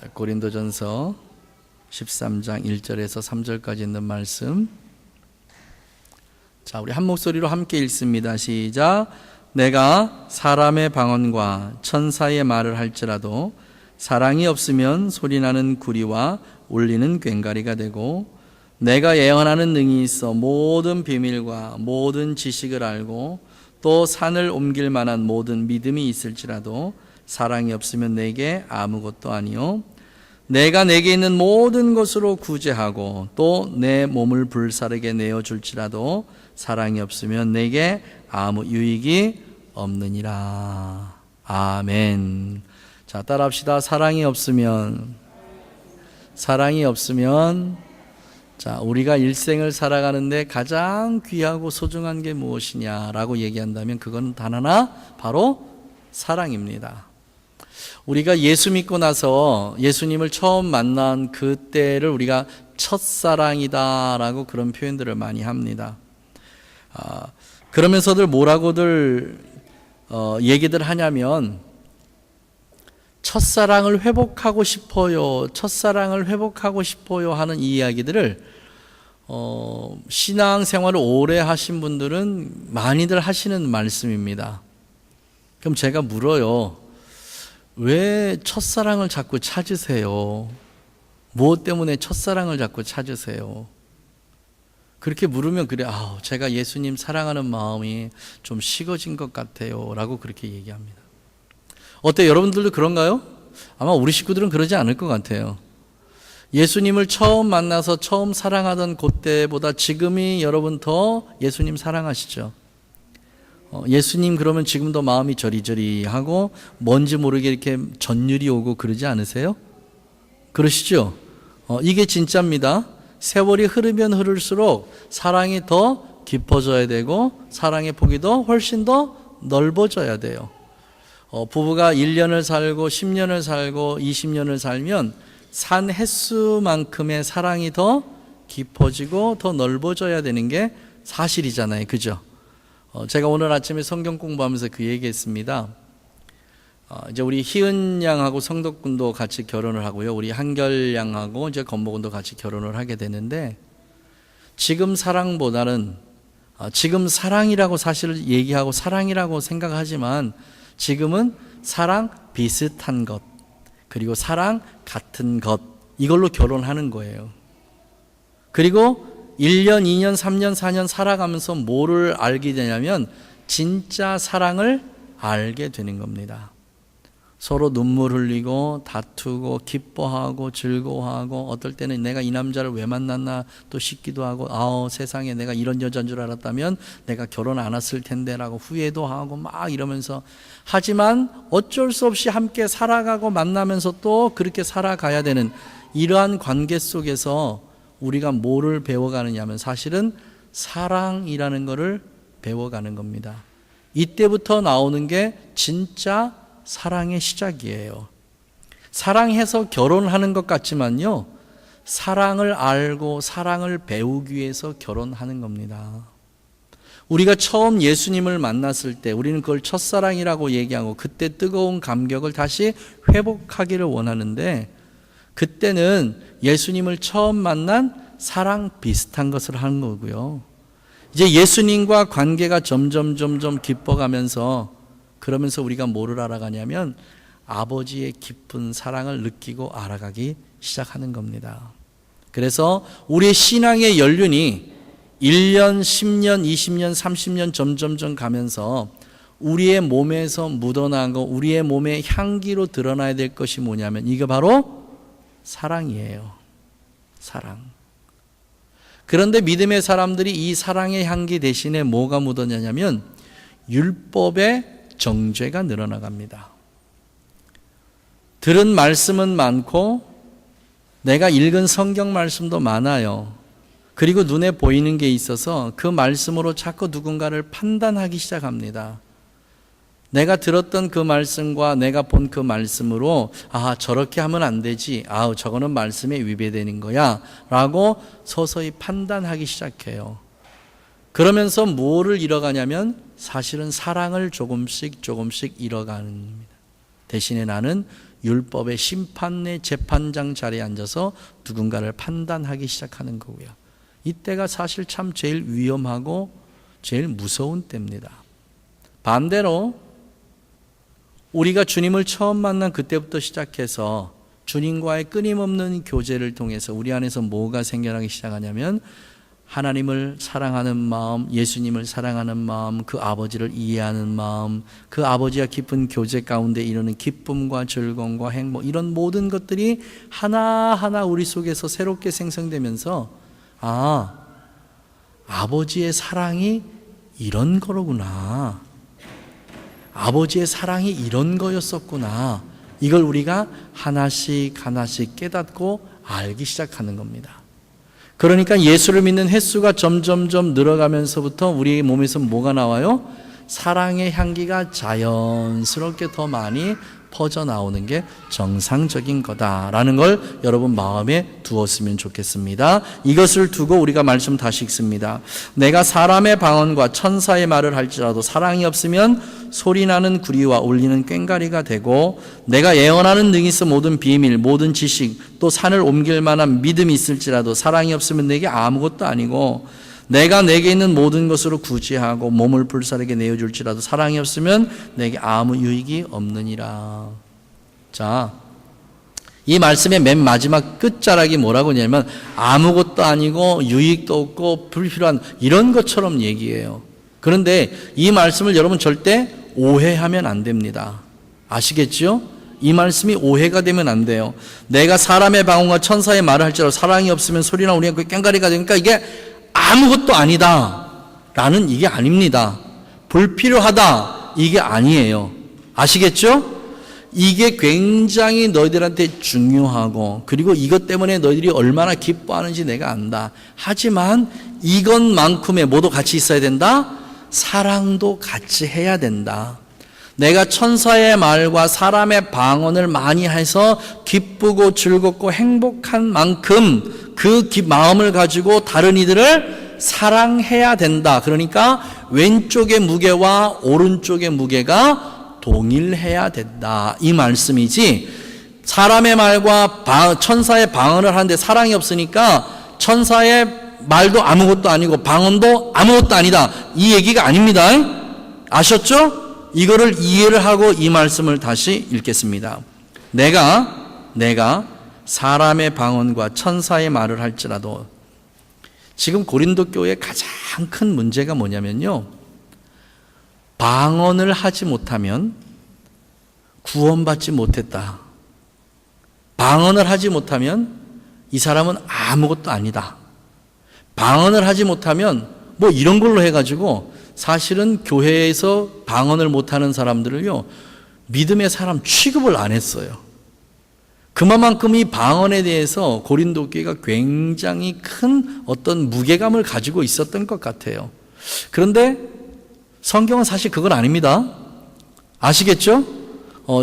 자, 고린도전서 13장 1절에서 3절까지 있는 말씀. 자, 우리 한 목소리로 함께 읽습니다. 시작. 내가 사람의 방언과 천사의 말을 할지라도 사랑이 없으면 소리나는 구리와 울리는 꽹과리가 되고, 내가 예언하는 능이 있어 모든 비밀과 모든 지식을 알고 또 산을 옮길 만한 모든 믿음이 있을지라도 사랑이 없으면 내게 아무것도 아니요, 내가 내게 있는 모든 것으로 구제하고 또 내 몸을 불사르게 내어줄지라도 사랑이 없으면 내게 아무 유익이 없느니라. 아멘. 자, 따라합시다. 사랑이 없으면 자, 우리가 일생을 살아가는데 가장 귀하고 소중한 게 무엇이냐라고 얘기한다면 그건 단 하나, 바로 사랑입니다. 우리가 예수 믿고 나서 예수님을 처음 만난 그때를 우리가 첫사랑이다라고 그런 표현들을 많이 합니다. 그러면서들 뭐라고들 얘기들 하냐면 첫사랑을 회복하고 싶어요, 첫사랑을 회복하고 싶어요 하는 이 이야기들을 신앙생활을 오래 하신 분들은 많이들 하시는 말씀입니다. 그럼 제가 물어요. 왜 첫사랑을 자꾸 찾으세요? 무엇 때문에 첫사랑을 자꾸 찾으세요? 그렇게 물으면 그래, 제가 예수님 사랑하는 마음이 좀 식어진 것 같아요 라고 그렇게 얘기합니다. 어때요? 여러분들도 그런가요? 아마 우리 식구들은 그러지 않을 것 같아요. 예수님을 처음 만나서 처음 사랑하던 그때보다 지금이 여러분 더 예수님 사랑하시죠? 예수님 그러면 지금도 마음이 저리저리하고 뭔지 모르게 이렇게 전율이 오고 그러지 않으세요? 그러시죠? 이게 진짜입니다. 세월이 흐르면 흐를수록 사랑이 더 깊어져야 되고 사랑의 폭이 더 훨씬 더 넓어져야 돼요. 부부가 1년을 살고 10년을 살고 20년을 살면 산 횟수만큼의 사랑이 더 깊어지고 더 넓어져야 되는 게 사실이잖아요. 그죠? 제가 오늘 아침에 성경 공부하면서 그 얘기했습니다. 이제 우리 희은 양하고 성덕군도 같이 결혼을 하고요. 우리 한결 양하고 이제 건모군도 같이 결혼을 하게 되는데, 지금 사랑보다는 지금 사랑이라고 사실 얘기하고 사랑이라고 생각하지만 지금은 사랑 비슷한 것, 그리고 사랑 같은 것, 이걸로 결혼하는 거예요. 그리고 1년, 2년, 3년, 4년 살아가면서 뭐를 알게 되냐면 진짜 사랑을 알게 되는 겁니다. 서로 눈물 흘리고 다투고 기뻐하고 즐거워하고, 어떨 때는 내가 이 남자를 왜 만났나 또 싶기도 하고, 세상에 내가 이런 여자인 줄 알았다면 내가 결혼 안 했을 텐데 라고 후회도 하고 막 이러면서, 하지만 어쩔 수 없이 함께 살아가고 만나면서 또 그렇게 살아가야 되는 이러한 관계 속에서 우리가 뭐를 배워가느냐 하면 사실은 사랑이라는 것을 배워가는 겁니다. 이때부터 나오는 게 진짜 사랑의 시작이에요. 사랑해서 결혼하는 것 같지만요, 사랑을 알고 사랑을 배우기 위해서 결혼하는 겁니다. 우리가 처음 예수님을 만났을 때 우리는 그걸 첫사랑이라고 얘기하고 그때 뜨거운 감격을 다시 회복하기를 원하는데, 그때는 예수님을 처음 만난 사랑 비슷한 것을 하는 거고요. 이제 예수님과 관계가 점점 깊어가면서, 그러면서 우리가 뭐를 알아가냐면 아버지의 깊은 사랑을 느끼고 알아가기 시작하는 겁니다. 그래서 우리의 신앙의 연륜이 1년, 10년, 20년, 30년 점점 가면서 우리의 몸에서 묻어나고 우리의 몸의 향기로 드러나야 될 것이 뭐냐면 이게 바로 사랑이에요. 사랑. 그런데 믿음의 사람들이 이 사랑의 향기 대신에 뭐가 묻어나냐면 율법의 정죄가 늘어나갑니다. 들은 말씀은 많고 내가 읽은 성경 말씀도 많아요. 그리고 눈에 보이는 게 있어서 그 말씀으로 자꾸 누군가를 판단하기 시작합니다. 내가 들었던 그 말씀과 내가 본 그 말씀으로 저렇게 하면 안 되지, 저거는 말씀에 위배되는 거야 라고 서서히 판단하기 시작해요. 그러면서 뭐를 잃어가냐면 사실은 사랑을 조금씩 잃어가는 겁니다. 대신에 나는 율법의 심판의 재판장 자리에 앉아서 누군가를 판단하기 시작하는 거고요. 이때가 사실 참 제일 위험하고 제일 무서운 때입니다. 반대로 우리가 주님을 처음 만난 그때부터 시작해서 주님과의 끊임없는 교제를 통해서 우리 안에서 뭐가 생겨나기 시작하냐면 하나님을 사랑하는 마음, 예수님을 사랑하는 마음, 그 아버지를 이해하는 마음, 그 아버지와 깊은 교제 가운데 이루는 기쁨과 즐거움과 행복, 이런 모든 것들이 하나하나 우리 속에서 새롭게 생성되면서 아버지의 사랑이 이런 거로구나, 아버지의 사랑이 이런 거였었구나, 이걸 우리가 하나씩 하나씩 깨닫고 알기 시작하는 겁니다. 그러니까 예수를 믿는 횟수가 점점점 늘어가면서부터 우리 몸에서 뭐가 나와요? 사랑의 향기가 자연스럽게 더 많이 퍼져나오는 게 정상적인 거다라는 걸 여러분 마음에 두었으면 좋겠습니다. 이것을 두고 우리가 말씀 다시 읽습니다. 내가 사람의 방언과 천사의 말을 할지라도 사랑이 없으면 소리나는 구리와 울리는 꽹과리가 되고, 내가 예언하는 능히 있어 모든 비밀, 모든 지식, 또 산을 옮길 만한 믿음이 있을지라도 사랑이 없으면 내게 아무것도 아니고, 내가 내게 있는 모든 것으로 구제하고 몸을 불사르게 내어줄지라도 사랑이 없으면 내게 아무 유익이 없느니라. 자, 이 말씀의 맨 마지막 끝자락이 뭐라고 하냐면 아무것도 아니고 유익도 없고 불필요한 이런 것처럼 얘기해요. 그런데 이 말씀을 여러분 절대 오해하면 안 됩니다. 아시겠죠? 이 말씀이 오해가 되면 안 돼요. 내가 사람의 방언과 천사의 말을 할지라도 사랑이 없으면 소리나 우리가 꽹과리가 되니까 이게 아무것도 아니다 라는 이게 아닙니다. 불필요하다 이게 아니에요. 아시겠죠? 이게 굉장히 너희들한테 중요하고, 그리고 이것 때문에 너희들이 얼마나 기뻐하는지 내가 안다. 하지만 이것만큼의 뭐도 같이 있어야 된다? 사랑도 같이 해야 된다. 내가 천사의 말과 사람의 방언을 많이 해서 기쁘고 즐겁고 행복한 만큼 그 마음을 가지고 다른 이들을 사랑해야 된다. 그러니까 왼쪽의 무게와 오른쪽의 무게가 동일해야 된다, 이 말씀이지, 사람의 말과 천사의 방언을 하는데 사랑이 없으니까 천사의 말도 아무것도 아니고 방언도 아무것도 아니다, 이 얘기가 아닙니다. 아셨죠? 이거를 이해를 하고 이 말씀을 다시 읽겠습니다. 내가 사람의 방언과 천사의 말을 할지라도, 지금 고린도 교회의 가장 큰 문제가 뭐냐면요, 방언을 하지 못하면 구원받지 못했다, 방언을 하지 못하면 이 사람은 아무것도 아니다, 방언을 하지 못하면 뭐 이런 걸로 해가지고 사실은 교회에서 방언을 못하는 사람들을요 믿음의 사람 취급을 안 했어요. 그만큼 이 방언에 대해서 고린도 교회가 굉장히 큰 어떤 무게감을 가지고 있었던 것 같아요. 그런데 성경은 사실 그건 아닙니다. 아시겠죠?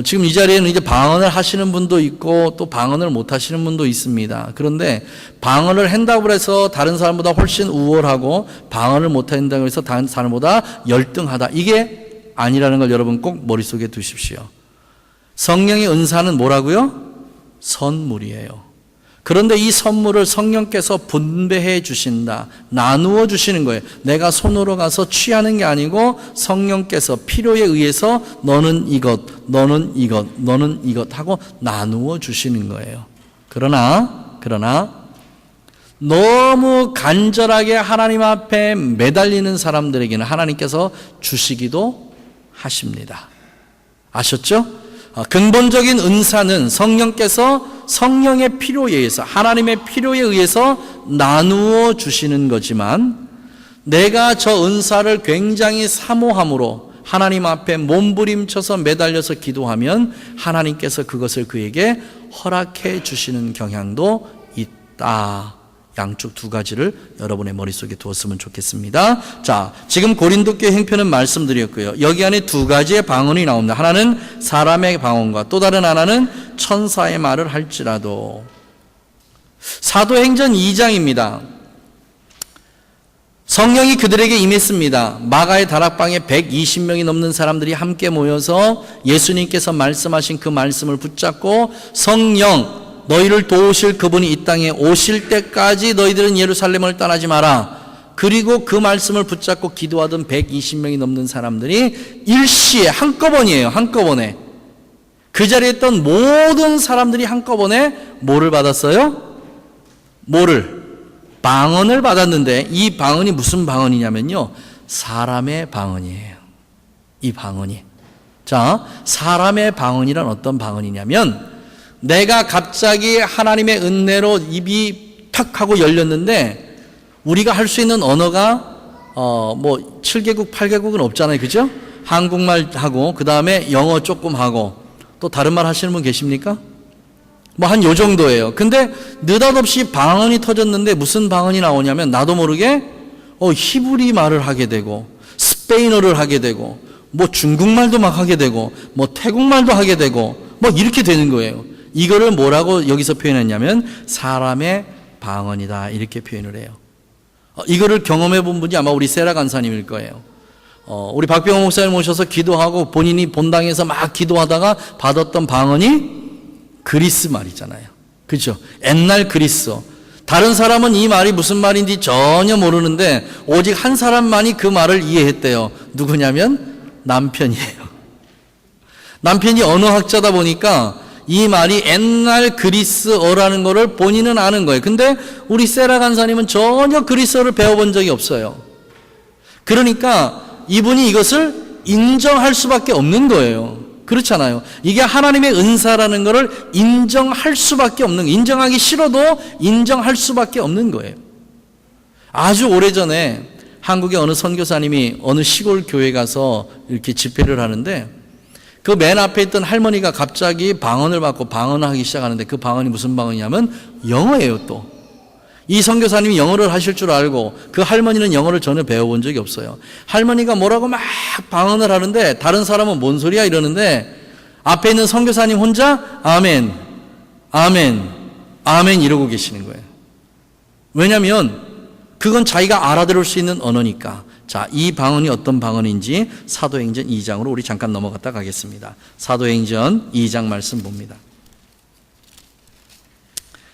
지금 이 자리에는 이제 방언을 하시는 분도 있고 또 방언을 못 하시는 분도 있습니다. 그런데 방언을 한다고 해서 다른 사람보다 훨씬 우월하고 방언을 못 한다고 해서 다른 사람보다 열등하다, 이게 아니라는 걸 여러분 꼭 머릿속에 두십시오. 성령의 은사는 뭐라고요? 선물이에요. 그런데 이 선물을 성령께서 분배해 주신다, 나누어 주시는 거예요. 내가 손으로 가서 취하는 게 아니고 성령께서 필요에 의해서 너는 이것, 너는 이것, 너는 이것 하고 나누어 주시는 거예요. 그러나 너무 간절하게 하나님 앞에 매달리는 사람들에게는 하나님께서 주시기도 하십니다. 아셨죠? 근본적인 은사는 성령께서 성령의 필요에 의해서, 하나님의 필요에 의해서 나누어 주시는 거지만, 내가 저 은사를 굉장히 사모함으로 하나님 앞에 몸부림쳐서 매달려서 기도하면 하나님께서 그것을 그에게 허락해 주시는 경향도 있다. 양쪽 두 가지를 여러분의 머릿속에 두었으면 좋겠습니다. 자, 지금 고린도 교회 형편은 말씀드렸고요. 여기 안에 두 가지의 방언이 나옵니다. 하나는 사람의 방언과 또 다른 하나는 천사의 말을 할지라도. 사도행전 2장입니다. 성령이 그들에게 임했습니다. 마가의 다락방에 120명이 넘는 사람들이 함께 모여서 예수님께서 말씀하신 그 말씀을 붙잡고 성령, 너희를 도우실 그분이 이 땅에 오실 때까지 너희들은 예루살렘을 떠나지 마라. 그리고 그 말씀을 붙잡고 기도하던 120명이 넘는 사람들이 일시에 한꺼번이에요. 한꺼번에. 그 자리에 있던 모든 사람들이 한꺼번에 뭐를 받았어요? 뭐를? 방언을 받았는데 이 방언이 무슨 방언이냐면요, 사람의 방언이에요. 이 방언이. 자, 사람의 방언이란 어떤 방언이냐면, 내가 갑자기 하나님의 은혜로 입이 탁 하고 열렸는데 우리가 할 수 있는 언어가 7개국 8개국은 없잖아요. 그죠? 한국말 하고 그 다음에 영어 조금 하고 또 다른 말 하시는 분 계십니까? 한 요 정도예요. 근데 느닷없이 방언이 터졌는데 무슨 방언이 나오냐면 나도 모르게 히브리 말을 하게 되고 스페인어를 하게 되고 중국말도 막 하게 되고 태국말도 하게 되고 이렇게 되는 거예요. 이거를 뭐라고 여기서 표현했냐면 사람의 방언이다, 이렇게 표현을 해요. 이거를 경험해 본 분이 아마 우리 세라 간사님일 거예요. 우리 박병호 목사님 오셔서 기도하고 본인이 본당에서 막 기도하다가 받았던 방언이 그리스 말이잖아요. 그렇죠? 옛날 그리스어. 다른 사람은 이 말이 무슨 말인지 전혀 모르는데 오직 한 사람만이 그 말을 이해했대요. 누구냐면 남편이에요. 남편이 언어학자다 보니까 이 말이 옛날 그리스어라는 거를 본인은 아는 거예요. 근데 우리 세라 간사님은 전혀 그리스어를 배워본 적이 없어요. 그러니까 이분이 이것을 인정할 수밖에 없는 거예요. 그렇잖아요. 이게 하나님의 은사라는 것을 인정할 수밖에 없는, 인정하기 싫어도 인정할 수밖에 없는 거예요. 아주 오래전에 한국의 어느 선교사님이 어느 시골 교회 가서 이렇게 집회를 하는데 그 맨 앞에 있던 할머니가 갑자기 방언을 받고 방언을 하기 시작하는데 그 방언이 무슨 방언이냐면 영어예요. 또 이 선교사님이 영어를 하실 줄 알고 그 할머니는 영어를 전혀 배워본 적이 없어요. 할머니가 뭐라고 막 방언을 하는데 다른 사람은 뭔 소리야 이러는데 앞에 있는 선교사님 혼자 아멘, 아멘, 아멘 이러고 계시는 거예요. 왜냐하면 그건 자기가 알아들을 수 있는 언어니까. 자, 이 방언이 어떤 방언인지 사도행전 2장으로 우리 잠깐 넘어갔다 가겠습니다. 사도행전 2장 말씀 봅니다.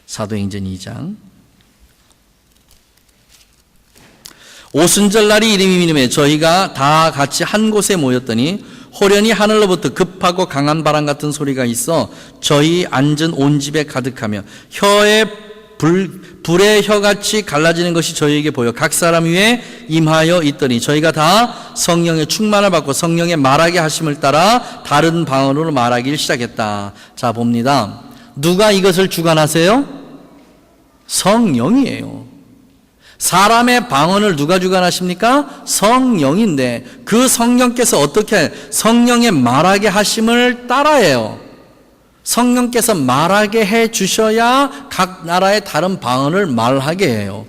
사도행전 2장. 오순절 날이 이름이님에 저희가 다 같이 한 곳에 모였더니 호련히 하늘로부터 급하고 강한 바람 같은 소리가 있어 저희 앉은 온 집에 가득하며 혀에 불의 혀같이 갈라지는 것이 저희에게 보여 각 사람 위에 임하여 있더니 저희가 다 성령의 충만을 받고 성령의 말하게 하심을 따라 다른 방언으로 말하기를 시작했다. 자, 봅니다. 누가 이것을 주관하세요? 성령이에요. 사람의 방언을 누가 주관하십니까? 성령인데 그 성령께서 어떻게 성령의 말하게 하심을 따라해요. 성령께서 말하게 해 주셔야 각 나라의 다른 방언을 말하게 해요.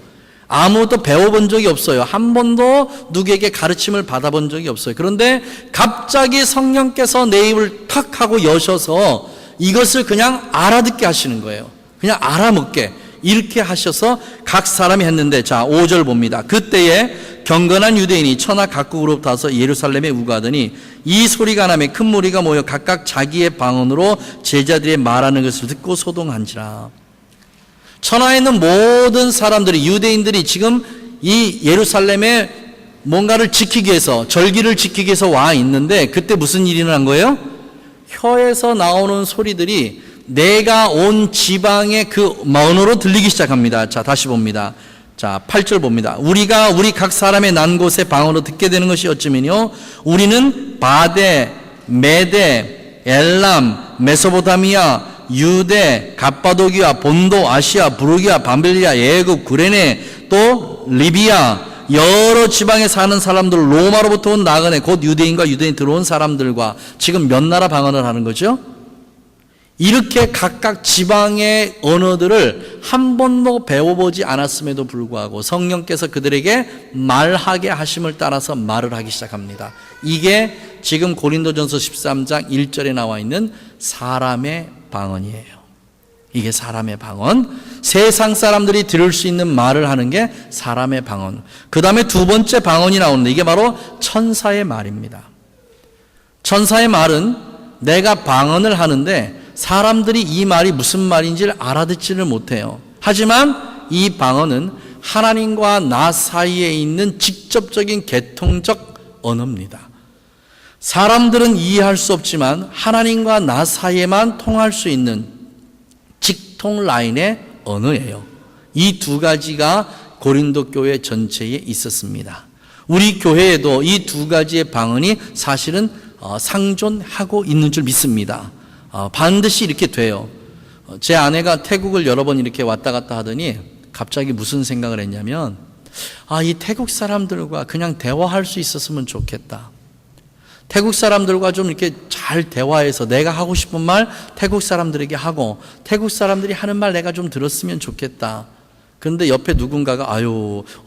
아무도 배워본 적이 없어요. 한 번도 누구에게 가르침을 받아본 적이 없어요. 그런데 갑자기 성령께서 내 입을 탁 하고 여셔서 이것을 그냥 알아듣게 하시는 거예요. 그냥 알아먹게. 이렇게 하셔서 각 사람이 했는데, 자, 5절 봅니다. 그때에 경건한 유대인이 천하 각국으로부터 와서 예루살렘에 우거하더니 이 소리가 나며 큰 무리가 모여 각각 자기의 방언으로 제자들이 말하는 것을 듣고 소동한지라. 천하에 있는 모든 사람들이, 유대인들이 지금 이 예루살렘에 뭔가를 지키기 위해서, 절기를 지키기 위해서 와 있는데 그때 무슨 일이 난 거예요? 혀에서 나오는 소리들이 내가 온 지방의 그 언어로 들리기 시작합니다. 자, 다시 봅니다. 자, 8절 봅니다. 우리가 우리 각 사람의 난 곳의 방언으로 듣게 되는 것이 어쩌면요, 우리는 바데, 메데, 엘람, 메소포타미아, 유대, 갑바도기아, 본도, 아시아, 부르기아, 밤빌리아, 애굽, 구레네, 또 리비아, 여러 지방에 사는 사람들, 로마로부터 온 나그네, 곧 유대인과 유대인 들어온 사람들과 지금 몇 나라 방언을 하는 거죠? 이렇게 각각 지방의 언어들을 한 번도 배워보지 않았음에도 불구하고 성령께서 그들에게 말하게 하심을 따라서 말을 하기 시작합니다. 이게 지금 고린도전서 13장 1절에 나와 있는 사람의 방언이에요. 이게 사람의 방언. 세상 사람들이 들을 수 있는 말을 하는 게 사람의 방언. 그 다음에 두 번째 방언이 나오는데 이게 바로 천사의 말입니다. 천사의 말은 내가 방언을 하는데 사람들이 이 말이 무슨 말인지를 알아듣지를 못해요. 하지만 이 방언은 하나님과 나 사이에 있는 직접적인 개통적 언어입니다. 사람들은 이해할 수 없지만 하나님과 나 사이에만 통할 수 있는 직통 라인의 언어예요. 이 두 가지가 고린도 교회 전체에 있었습니다. 우리 교회에도 이 두 가지의 방언이 사실은 상존하고 있는 줄 믿습니다. 반드시 이렇게 돼요. 제 아내가 태국을 여러 번 이렇게 왔다 갔다 하더니 갑자기 무슨 생각을 했냐면 이 태국 사람들과 그냥 대화할 수 있었으면 좋겠다. 태국 사람들과 좀 이렇게 잘 대화해서 내가 하고 싶은 말 태국 사람들에게 하고 태국 사람들이 하는 말 내가 좀 들었으면 좋겠다. 그런데 옆에 누군가가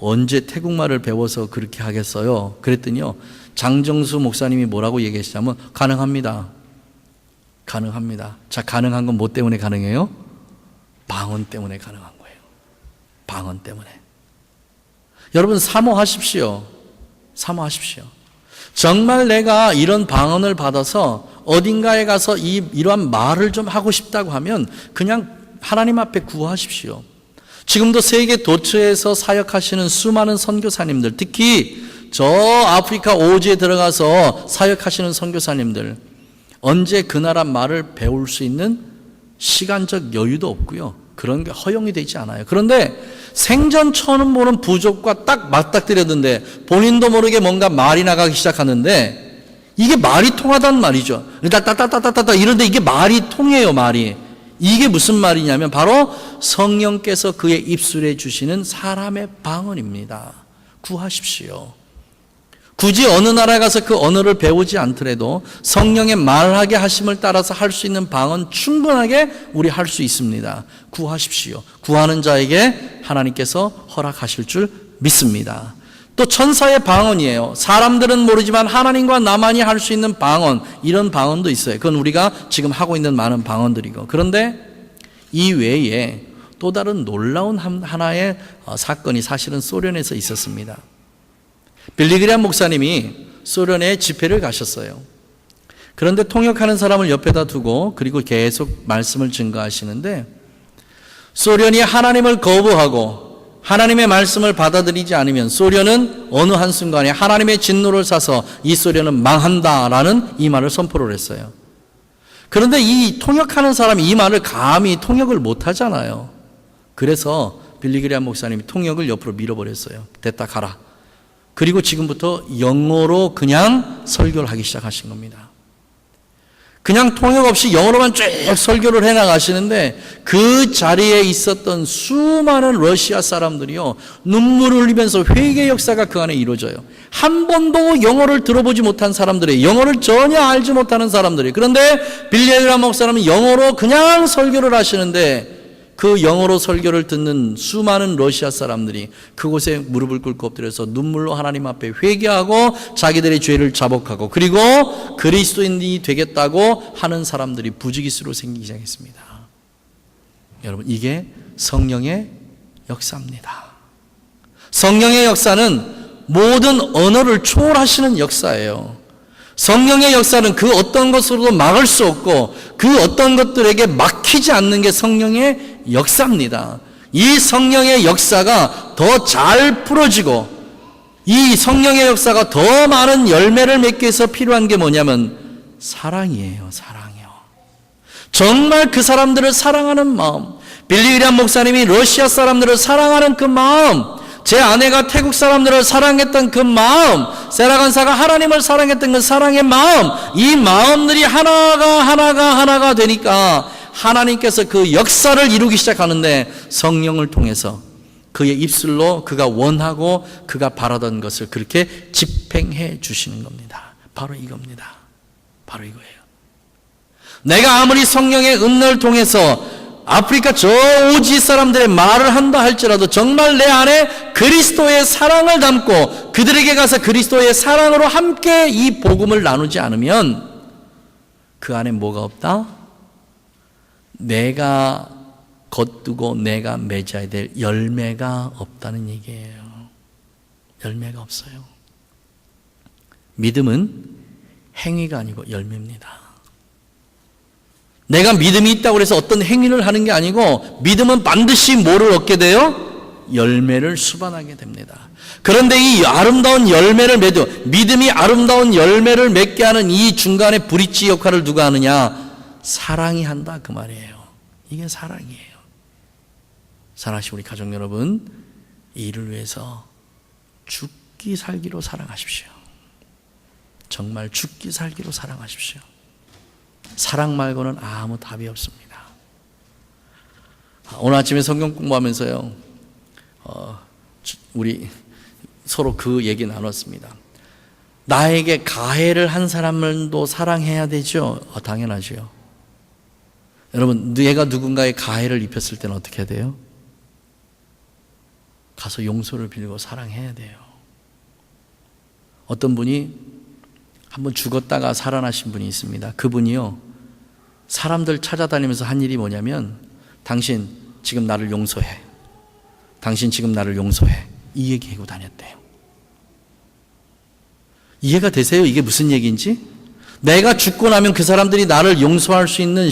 언제 태국말을 배워서 그렇게 하겠어요? 그랬더니요, 장정수 목사님이 뭐라고 얘기했냐면 가능합니다. 가능합니다. 자, 가능한 건 뭐 때문에 가능해요? 방언 때문에 가능한 거예요. 방언 때문에. 여러분 사모하십시오. 사모하십시오. 정말 내가 이런 방언을 받아서 어딘가에 가서 이러한 말을 좀 하고 싶다고 하면 그냥 하나님 앞에 구하십시오. 지금도 세계 도처에서 사역하시는 수많은 선교사님들, 특히 저 아프리카 오지에 들어가서 사역하시는 선교사님들, 언제 그 나라 말을 배울 수 있는 시간적 여유도 없고요. 그런 게 허용이 되지 않아요. 그런데 생전 처음 보는 부족과 딱 맞닥뜨렸는데 본인도 모르게 뭔가 말이 나가기 시작하는데 이게 말이 통하단 말이죠. 따따따따따따 이런데 이게 말이 통해요, 말이. 이게 무슨 말이냐면 바로 성령께서 그의 입술에 주시는 사람의 방언입니다. 구하십시오. 굳이 어느 나라에 가서 그 언어를 배우지 않더라도 성령의 말하게 하심을 따라서 할 수 있는 방언 충분하게 우리 할 수 있습니다. 구하십시오. 구하는 자에게 하나님께서 허락하실 줄 믿습니다. 또 천사의 방언이에요. 사람들은 모르지만 하나님과 나만이 할 수 있는 방언, 이런 방언도 있어요. 그건 우리가 지금 하고 있는 많은 방언들이고. 그런데 이 외에 또 다른 놀라운 하나의 사건이 사실은 소련에서 있었습니다. 빌리그리암 목사님이 소련에 집회를 가셨어요. 그런데 통역하는 사람을 옆에다 두고 그리고 계속 말씀을 증거하시는데 소련이 하나님을 거부하고 하나님의 말씀을 받아들이지 않으면 소련은 어느 한순간에 하나님의 진노를 사서 이 소련은 망한다라는 이 말을 선포를 했어요. 그런데 이 통역하는 사람이 이 말을 감히 통역을 못하잖아요. 그래서 빌리그리암 목사님이 통역을 옆으로 밀어버렸어요. 됐다, 가라. 그리고 지금부터 영어로 그냥 설교를 하기 시작하신 겁니다. 그냥 통역 없이 영어로만 쭉 설교를 해나가시는데 그 자리에 있었던 수많은 러시아 사람들이요, 눈물을 흘리면서 회개 역사가 그 안에 이루어져요. 한 번도 영어를 들어보지 못한 사람들이, 영어를 전혀 알지 못하는 사람들이. 그런데 빌리그리암 목사님은 영어로 그냥 설교를 하시는데 그 영어로 설교를 듣는 수많은 러시아 사람들이 그곳에 무릎을 꿇고 엎드려서 눈물로 하나님 앞에 회개하고 자기들의 죄를 자복하고 그리고 그리스도인이 되겠다고 하는 사람들이 부지기수로 생기기 시작했습니다. 여러분, 이게 성령의 역사입니다. 성령의 역사는 모든 언어를 초월하시는 역사예요. 성령의 역사는 그 어떤 것으로도 막을 수 없고 그 어떤 것들에게 막히지 않는 게 성령의 역사입니다. 이 성령의 역사가 더 잘 풀어지고 이 성령의 역사가 더 많은 열매를 맺기 위해서 필요한 게 뭐냐면 사랑이에요. 사랑이요. 정말 그 사람들을 사랑하는 마음, 빌리그리암 목사님이 러시아 사람들을 사랑하는 그 마음, 제 아내가 태국 사람들을 사랑했던 그 마음, 세라간사가 하나님을 사랑했던 그 사랑의 마음, 이 마음들이 하나가 되니까 하나님께서 그 역사를 이루기 시작하는데 성령을 통해서 그의 입술로 그가 원하고 그가 바라던 것을 그렇게 집행해 주시는 겁니다. 바로 이겁니다. 바로 이거예요. 내가 아무리 성령의 은혜를 통해서 아프리카 저 오지 사람들의 말을 한다 할지라도 정말 내 안에 그리스도의 사랑을 담고 그들에게 가서 그리스도의 사랑으로 함께 이 복음을 나누지 않으면 그 안에 뭐가 없다? 내가 겉두고 내가 맺어야 될 열매가 없다는 얘기예요. 열매가 없어요. 믿음은 행위가 아니고 열매입니다. 내가 믿음이 있다고 해서 어떤 행위를 하는 게 아니고 믿음은 반드시 뭐를 얻게 돼요? 열매를 수반하게 됩니다. 그런데 이 아름다운 열매를 믿음이 아름다운 열매를 맺게 하는 이 중간에 브릿지 역할을 누가 하느냐? 사랑이 한다 그 말이에요. 이게 사랑이에요. 사랑하시는 우리 가족 여러분, 이 일을 위해서 죽기 살기로 사랑하십시오. 정말 죽기 살기로 사랑하십시오. 사랑 말고는 아무 답이 없습니다. 오늘 아침에 성경 공부하면서요, 우리 서로 그 얘기 나눴습니다. 나에게 가해를 한 사람을도 사랑해야 되죠? 당연하죠. 여러분, 얘가 누군가의 가해를 입혔을 때는 어떻게 해야 돼요? 가서 용서를 빌고 사랑해야 돼요. 어떤 분이 한번 죽었다가 살아나신 분이 있습니다. 그분이요, 사람들 찾아다니면서 한 일이 뭐냐면, 당신 지금 나를 용서해. 당신 지금 나를 용서해. 이 얘기하고 다녔대요. 이해가 되세요? 이게 무슨 얘기인지? 내가 죽고 나면 그 사람들이 나를 용서할 수 있는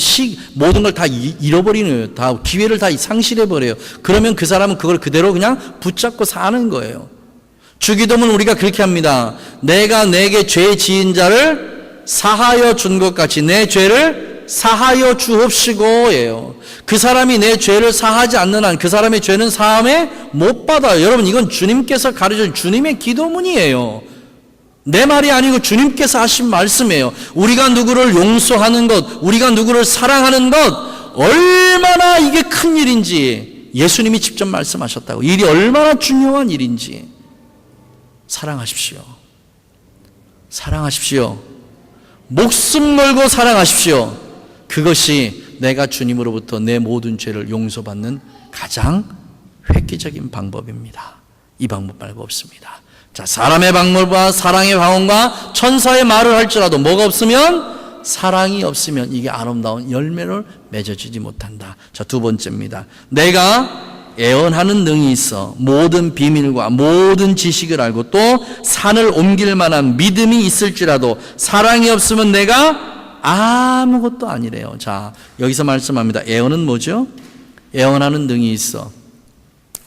모든 걸 다 잃어버리는 거예요. 다 기회를 다 상실해버려요. 그러면 그 사람은 그걸 그대로 그냥 붙잡고 사는 거예요. 주기도문 우리가 그렇게 합니다. 내가 내게 죄 지은 자를 사하여 준 것 같이 내 죄를 사하여 주옵시고예요. 그 사람이 내 죄를 사하지 않는 한 그 사람의 죄는 사함에 못 받아요. 여러분, 이건 주님께서 가르쳐준 주님의 기도문이에요. 내 말이 아니고 주님께서 하신 말씀이에요. 우리가 누구를 용서하는 것, 우리가 누구를 사랑하는 것, 얼마나 이게 큰 일인지 예수님이 직접 말씀하셨다고. 일이 얼마나 중요한 일인지. 사랑하십시오. 사랑하십시오. 목숨 걸고 사랑하십시오. 그것이 내가 주님으로부터 내 모든 죄를 용서받는 가장 획기적인 방법입니다. 이 방법 말고 없습니다. 자, 사람의 방법과 사랑의 방언과 천사의 말을 할지라도 뭐가 없으면, 사랑이 없으면 이게 아름다운 열매를 맺어주지 못한다. 자, 두 번째입니다. 내가 애언하는 능이 있어 모든 비밀과 모든 지식을 알고 또 산을 옮길 만한 믿음이 있을지라도 사랑이 없으면 내가 아무것도 아니래요. 자, 여기서 말씀합니다. 애언은 뭐죠? 애언하는 능이 있어.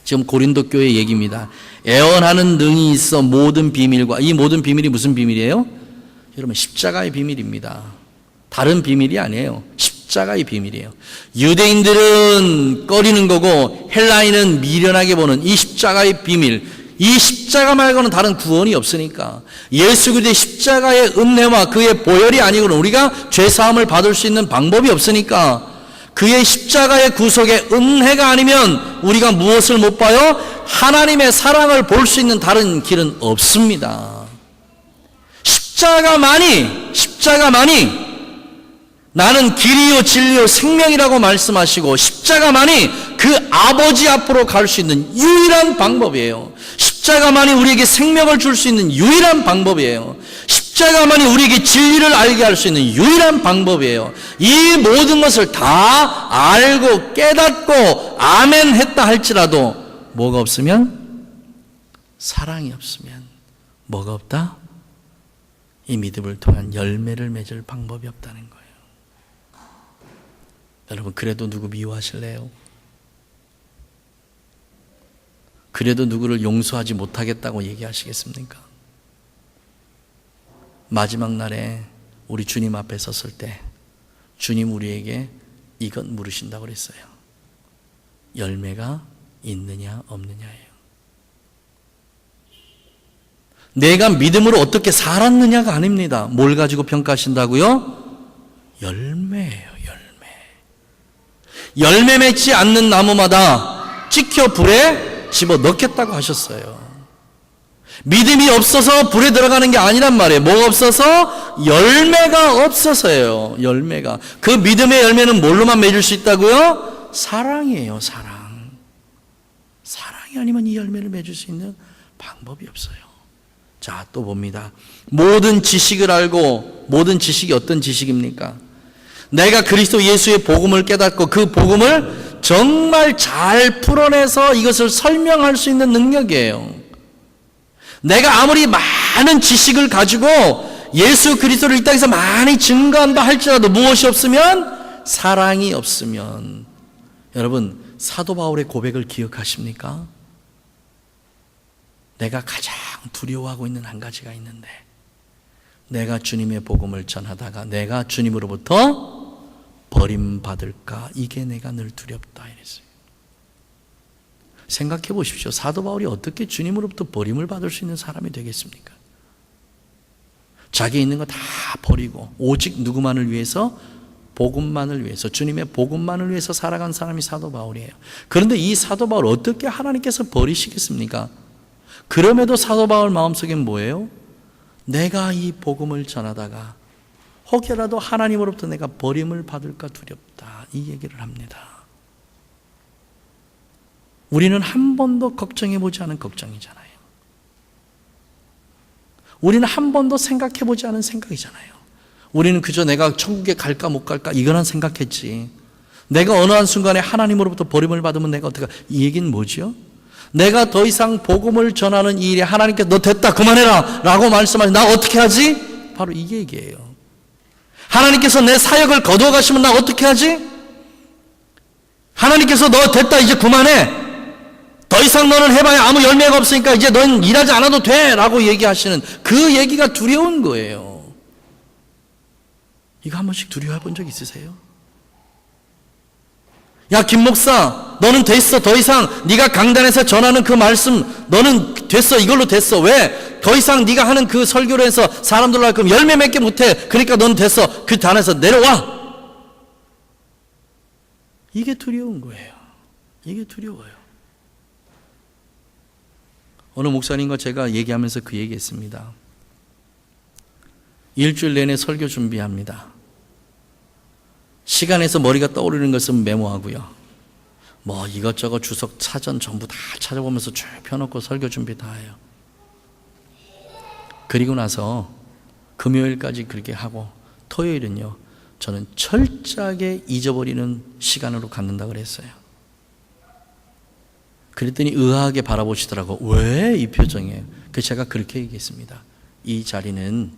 지금 고린도 교회 얘기입니다. 애언하는 능이 있어 모든 비밀과, 이 모든 비밀이 무슨 비밀이에요? 여러분, 십자가의 비밀입니다. 다른 비밀이 아니에요. 십자가의 비밀이에요. 유대인들은 꺼리는 거고 헬라인은 미련하게 보는 이 십자가의 비밀, 이 십자가 말고는 다른 구원이 없으니까, 예수 그리스도의 십자가의 은혜와 그의 보혈이 아니고는 우리가 죄사함을 받을 수 있는 방법이 없으니까, 그의 십자가의 구속의 은혜가 아니면 우리가 무엇을 못 봐요? 하나님의 사랑을 볼 수 있는 다른 길은 없습니다. 십자가만이 나는 길이요 진리요 생명이라고 말씀하시고, 십자가만이 그 아버지 앞으로 갈 수 있는 유일한 방법이에요. 십자가만이 우리에게 생명을 줄 수 있는 유일한 방법이에요. 십자가만이 우리에게 진리를 알게 할 수 있는 유일한 방법이에요. 이 모든 것을 다 알고 깨닫고 아멘 했다 할지라도 뭐가 없으면, 사랑이 없으면 뭐가 없다? 이 믿음을 통한 열매를 맺을 방법이 없다는 거예요. 여러분, 그래도 누구 미워하실래요? 그래도 누구를 용서하지 못하겠다고 얘기하시겠습니까? 마지막 날에 우리 주님 앞에 섰을 때 주님 우리에게 이것 물으신다고 그랬어요. 열매가 있느냐 없느냐예요. 내가 믿음으로 어떻게 살았느냐가 아닙니다. 뭘 가지고 평가하신다고요? 열매예요. 열매 맺지 않는 나무마다 찍혀 불에 집어넣겠다고 하셨어요. 믿음이 없어서 불에 들어가는 게 아니란 말이에요. 뭐가 없어서? 열매가 없어서예요. 열매가. 그 믿음의 열매는 뭘로만 맺을 수 있다고요? 사랑이에요. 사랑. 사랑이 아니면 이 열매를 맺을 수 있는 방법이 없어요. 자, 또 봅니다. 모든 지식을 알고, 모든 지식이 어떤 지식입니까? 내가 그리스도 예수의 복음을 깨닫고 그 복음을 정말 잘 풀어내서 이것을 설명할 수 있는 능력이에요. 내가 아무리 많은 지식을 가지고 예수 그리스도를 이 땅에서 많이 증거한다 할지라도 무엇이 없으면, 사랑이 없으면, 여러분 사도 바울의 고백을 기억하십니까? 내가 가장 두려워하고 있는 한 가지가 있는데, 내가 주님의 복음을 전하다가 내가 주님으로부터 버림받을까, 이게 내가 늘 두렵다 이랬어요. 생각해 보십시오. 사도 바울이 어떻게 주님으로부터 버림을 받을 수 있는 사람이 되겠습니까? 자기 있는 거 다 버리고 오직 누구만을 위해서? 복음만을 위해서, 주님의 복음만을 위해서 살아간 사람이 사도 바울이에요. 그런데 이 사도 바울 어떻게 하나님께서 버리시겠습니까? 그럼에도 사도 바울 마음속엔 뭐예요? 내가 이 복음을 전하다가 혹여라도 하나님으로부터 내가 버림을 받을까 두렵다, 이 얘기를 합니다. 우리는 한 번도 걱정해보지 않은 걱정이잖아요. 우리는 한 번도 생각해보지 않은 생각이잖아요. 우리는 그저 내가 천국에 갈까 못 갈까 이거만 생각했지, 내가 어느 한순간에 하나님으로부터 버림을 받으면 내가 어떡하, 이 얘기는 뭐죠? 내가 더 이상 복음을 전하는 이 일에 하나님께 너 됐다 그만해라 라고 말씀하시면 나 어떻게 하지? 바로 이 얘기예요. 하나님께서 내 사역을 거두어 가시면 나 어떻게 하지? 하나님께서 너 됐다 이제 그만해, 더 이상 너는 해봐야 아무 열매가 없으니까 이제 넌 일하지 않아도 돼 라고 얘기하시는 그 얘기가 두려운 거예요. 이거 한 번씩 두려워해 본 적 있으세요? 야 김 목사, 너는 됐어, 더 이상 네가 강단에서 전하는 그 말씀 너는 됐어, 이걸로 됐어. 왜? 더 이상 네가 하는 그 설교로 해서 사람들로 할 거면 열매 맺게 못해, 그러니까 넌 됐어, 그 단에서 내려와. 이게 두려운 거예요. 이게 두려워요. 어느 목사님과 제가 얘기하면서 그 얘기했습니다. 일주일 내내 설교 준비합니다. 시간에서 머리가 떠오르는 것은 메모하고요. 뭐 이것저것 주석 사전 전부 다 찾아보면서 쭉 펴놓고 설교 준비 다 해요. 그리고 나서 금요일까지 그렇게 하고 토요일은요, 저는 철저하게 잊어버리는 시간으로 갖는다 그랬어요. 그랬더니 의아하게 바라보시더라고. 왜 이 표정이에요? 그 제가 그렇게 얘기했습니다. 이 자리는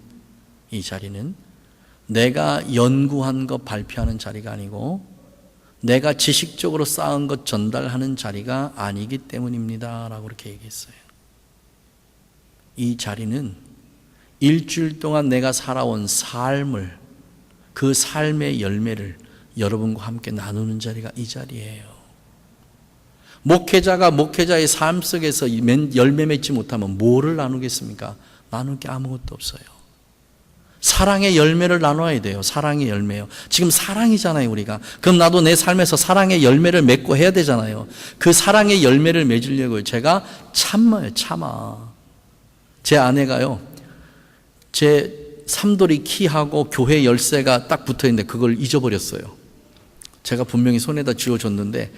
내가 연구한 것 발표하는 자리가 아니고 내가 지식적으로 쌓은 것 전달하는 자리가 아니기 때문입니다 라고 그렇게 얘기했어요. 이 자리는 일주일 동안 내가 살아온 삶을, 그 삶의 열매를 여러분과 함께 나누는 자리가 이 자리예요. 목회자가 목회자의 삶 속에서 열매 맺지 못하면 뭐를 나누겠습니까? 나눌 게 아무것도 없어요. 사랑의 열매를 나눠야 돼요. 사랑의 열매요. 지금 사랑이잖아요, 우리가. 그럼 나도 내 삶에서 사랑의 열매를 맺고 해야 되잖아요. 그 사랑의 열매를 맺으려고 제가 참아. 제 아내가요, 제 삼돌이 키하고 교회 열쇠가 딱 붙어있는데 그걸 잊어버렸어요. 제가 분명히 손에다 쥐어줬는데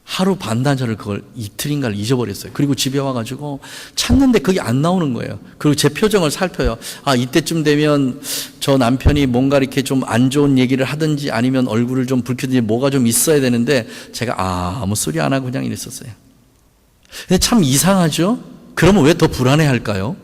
하루 반나절을 그걸 이틀인가를 잊어버렸어요. 그리고 집에 와가지고 찾는데 그게 안 나오는 거예요. 그리고 제 표정을 살펴요. 아, 이때쯤 되면 저 남편이 뭔가 이렇게 좀 안 좋은 얘기를 하든지 아니면 얼굴을 좀 붉히든지 뭐가 좀 있어야 되는데 제가 아무 소리 안 하고 그냥 이랬었어요. 근데 참 이상하죠? 그러면 왜 더 불안해 할까요?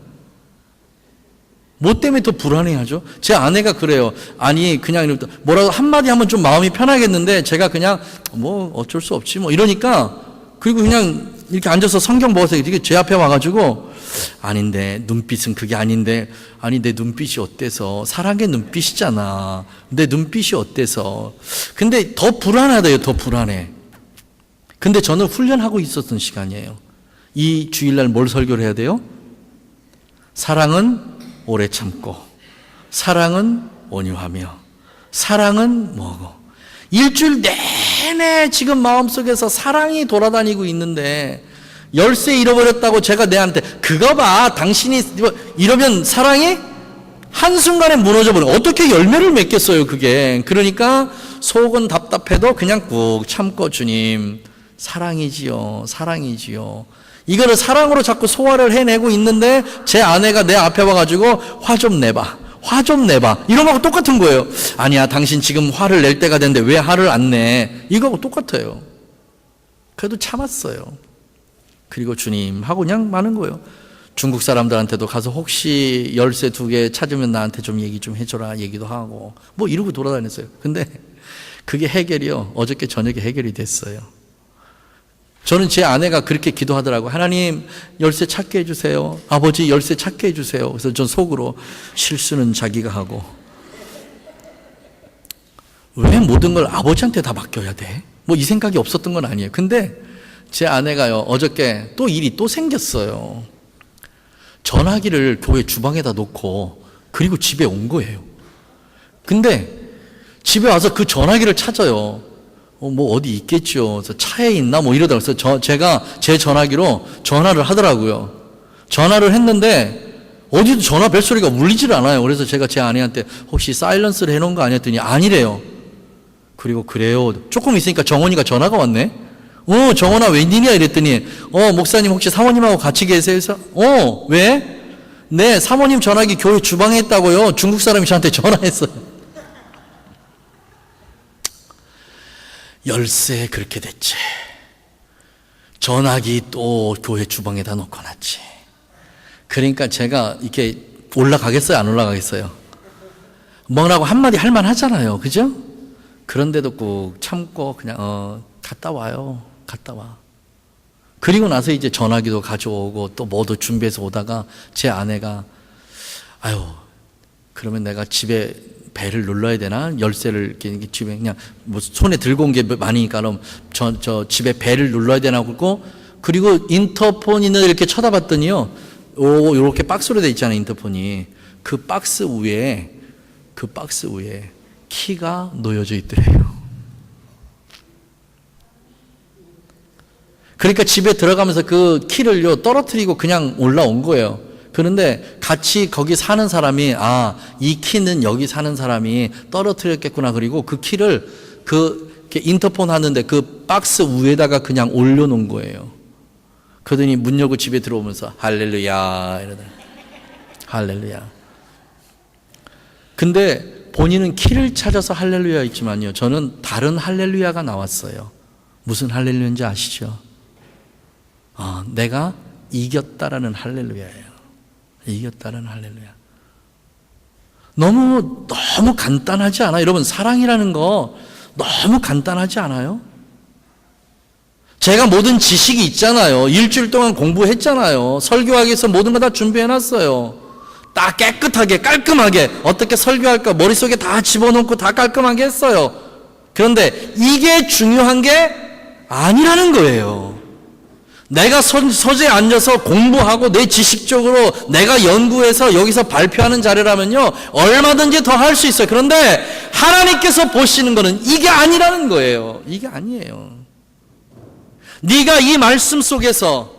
뭐 때문에 더 불안해하죠? 제 아내가 그래요. 아니 그냥 뭐라도 한마디 하면 좀 마음이 편하겠는데 제가 그냥 뭐 어쩔 수 없지 뭐 이러니까, 그리고 그냥 이렇게 앉아서 성경 보고서 이게 제 앞에 와가지고 아닌데 눈빛은 그게 아닌데, 아니 내 눈빛이 어때서, 사랑의 눈빛이잖아, 내 눈빛이 어때서. 근데 더 불안하대요. 더 불안해. 근데 저는 훈련하고 있었던 시간이에요. 이 주일날 뭘 설교를 해야 돼요? 사랑은 오래 참고, 사랑은 온유하며, 사랑은 뭐고. 일주일 내내 지금 마음속에서 사랑이 돌아다니고 있는데 열쇠 잃어버렸다고 제가 내한테 그거 봐 당신이 이러면 사랑이 한순간에 무너져버려. 어떻게 열매를 맺겠어요 그게. 그러니까 속은 답답해도 그냥 꾹 참고 주님 사랑이지요, 사랑이지요. 이거를 사랑으로 자꾸 소화를 해내고 있는데 제 아내가 내 앞에 와가지고 화 좀 내봐, 화 좀 내봐, 이런 거하고 똑같은 거예요. 아니야 당신 지금 화를 낼 때가 됐는데 왜 화를 안 내, 이거하고 똑같아요. 그래도 참았어요. 그리고 주님 하고 그냥 마는 거예요. 중국 사람들한테도 가서 혹시 열쇠 2개 찾으면 나한테 좀 얘기 좀 해줘라 얘기도 하고 뭐 이러고 돌아다녔어요. 근데 그게 해결이요. 어저께 저녁에 해결이 됐어요. 저는 제 아내가 그렇게 기도하더라고요. 하나님 열쇠 찾게 해주세요. 아버지 열쇠 찾게 해주세요. 그래서 전 속으로 실수는 자기가 하고 왜 모든 걸 아버지한테 다 맡겨야 돼? 뭐 이 생각이 없었던 건 아니에요. 근데 제 아내가요 어저께 또 일이 또 생겼어요. 전화기를 교회 주방에다 놓고 그리고 집에 온 거예요. 근데 집에 와서 그 전화기를 찾아요. 뭐 어디 있겠죠. 그래서 차에 있나 뭐 이러다가 그래서 제가 제 전화기로 전화를 하더라고요. 전화를 했는데 어디도 전화 벨소리가 울리질 않아요. 그래서 제가 제 아내한테 혹시 사일런스를 해놓은 거 아니었더니 아니래요. 그리고 그래요. 조금 있으니까 정원이가 전화가 왔네. 정원아 웬일이야 이랬더니 목사님 혹시 사모님하고 같이 계세요? 그래서 왜? 네 사모님 전화기 교회 주방에 있다고요. 중국 사람이 저한테 전화했어요. 열쇠 그렇게 됐지. 전화기 또 교회 주방에다 놓고 놨지. 그러니까 제가 이렇게 올라가겠어요? 안 올라가겠어요? 뭐라고 한마디 할 만 하잖아요. 그죠? 그런데도 꾹 참고 그냥 갔다 와요. 갔다 와. 그리고 나서 이제 전화기도 가져오고 또 뭐도 준비해서 오다가 제 아내가 아유 그러면 내가 집에 벨을 눌러야 되나? 열쇠를 이렇게 집에 그냥 뭐 손에 들고 온 게 많으니까 그럼 저 집에 벨을 눌러야 되나 그리고 인터폰이 이렇게 쳐다봤더니요. 요렇게 박스로 돼 있잖아요. 인터폰이. 그 박스 위에 키가 놓여져 있더래요. 그러니까 집에 들어가면서 그 키를요 떨어뜨리고 그냥 올라온 거예요. 그런데 같이 거기 사는 사람이 이 키는 여기 사는 사람이 떨어뜨렸겠구나. 그리고 그 키를 인터폰 하는데 그 박스 위에다가 그냥 올려놓은 거예요. 그러더니 문 열고 집에 들어오면서 할렐루야 이러더니 할렐루야. 근데 본인은 키를 찾아서 할렐루야 있지만요. 저는 다른 할렐루야가 나왔어요. 무슨 할렐루야인지 아시죠? 내가 이겼다라는 할렐루야예요. 이겼다라는 할렐루야. 너무 간단하지 않아요? 여러분 사랑이라는 거 너무 간단하지 않아요? 제가 모든 지식이 있잖아요. 일주일 동안 공부했잖아요. 설교하기 위해서 모든 거 다 준비해놨어요. 딱 깨끗하게 깔끔하게 어떻게 설교할까 머릿속에 다 집어넣고 다 깔끔하게 했어요. 그런데 이게 중요한 게 아니라는 거예요. 내가 서재에 앉아서 공부하고 내 지식적으로 내가 연구해서 여기서 발표하는 자리라면요 얼마든지 더 할 수 있어요. 그런데 하나님께서 보시는 거는 이게 아니라는 거예요. 이게 아니에요. 네가 이 말씀 속에서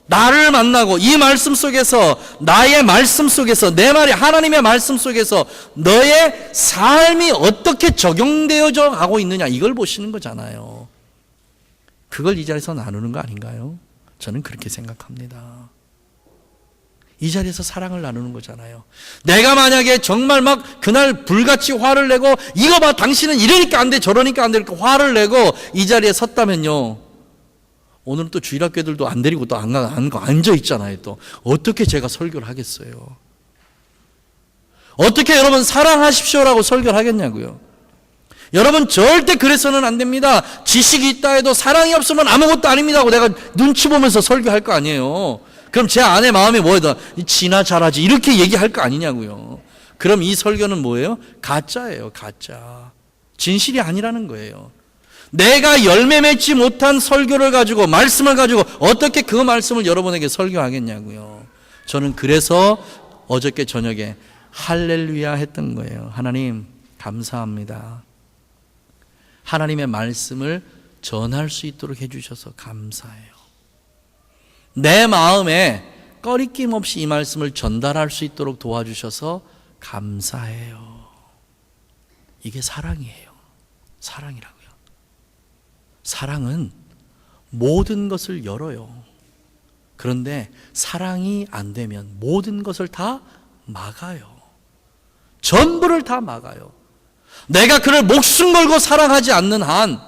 나를 만나고 이 말씀 속에서 나의 말씀 속에서 내 말이 하나님의 말씀 속에서 너의 삶이 어떻게 적용되어져 가고 있느냐 이걸 보시는 거잖아요. 그걸 이 자리에서 나누는 거 아닌가요? 저는 그렇게 생각합니다. 이 자리에서 사랑을 나누는 거잖아요. 내가 만약에 정말 막 그날 불같이 화를 내고 이거 봐 당신은 이러니까 안 돼 저러니까 안 돼 이렇게 화를 내고 이 자리에 섰다면요 오늘은 또 주일학교들도 안 데리고 또 안 앉아 있잖아요. 또 어떻게 제가 설교를 하겠어요? 어떻게 여러분 사랑하십시오라고 설교를 하겠냐고요? 여러분 절대 그래서는 안 됩니다. 지식이 있다 해도 사랑이 없으면 아무것도 아닙니다 하고 내가 눈치 보면서 설교할 거 아니에요. 그럼 제 아내 마음이 뭐예요? 지나 잘하지 이렇게 얘기할 거 아니냐고요. 그럼 이 설교는 뭐예요? 가짜예요. 가짜. 진실이 아니라는 거예요. 내가 열매 맺지 못한 설교를 가지고 말씀을 가지고 어떻게 그 말씀을 여러분에게 설교하겠냐고요. 저는 그래서 어저께 저녁에 할렐루야 했던 거예요. 하나님 감사합니다. 하나님의 말씀을 전할 수 있도록 해주셔서 감사해요. 내 마음에 꺼리낌 없이 이 말씀을 전달할 수 있도록 도와주셔서 감사해요. 이게 사랑이에요. 사랑이라고요. 사랑은 모든 것을 열어요. 그런데 사랑이 안 되면 모든 것을 다 막아요. 전부를 다 막아요. 내가 그를 목숨 걸고 사랑하지 않는 한